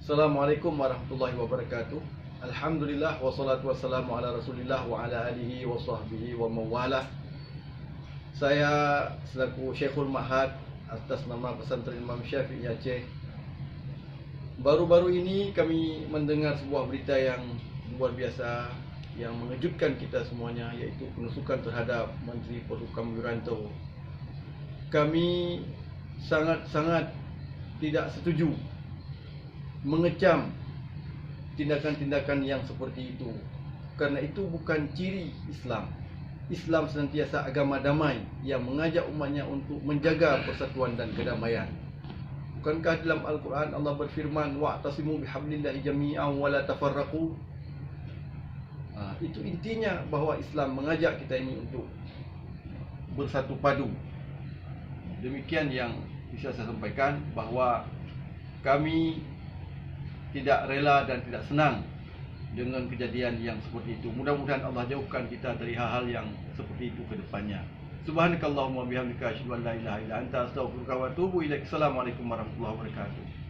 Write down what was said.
Assalamualaikum warahmatullahi wabarakatuh. Alhamdulillah wassalatu wassalamu ala Rasulillah wa ala alihi wa sahbihi wa mawalah. Saya selaku Syekhul Mahad atas nama Pesantren Imam Syafi'i Aceh. Baru-baru ini kami mendengar sebuah berita yang luar biasa yang mengejutkan kita semuanya, iaitu penusukan terhadap Menteri Perhukam Wiranto. Kami sangat-sangat tidak setuju, mengecam tindakan-tindakan yang seperti itu, karena itu bukan ciri Islam. Islam senantiasa agama damai yang mengajak umatnya untuk menjaga persatuan dan kedamaian. Bukankah dalam Al-Quran Allah berfirman, wa'tasimu bihablillahi jami'an wa la tafarraqu? Itu intinya bahawa Islam mengajak kita ini untuk bersatu padu. Demikian yang bisa saya sampaikan, bahawa kami tidak rela dan tidak senang dengan kejadian yang seperti itu. Mudah-mudahan Allah jauhkan kita dari hal-hal yang seperti itu ke depannya. Subhanakallahumma bihamdika asyhadu an la ilaha illa anta astaghfiruka wa atubu ilaik. Assalamualaikum warahmatullahi wabarakatuh.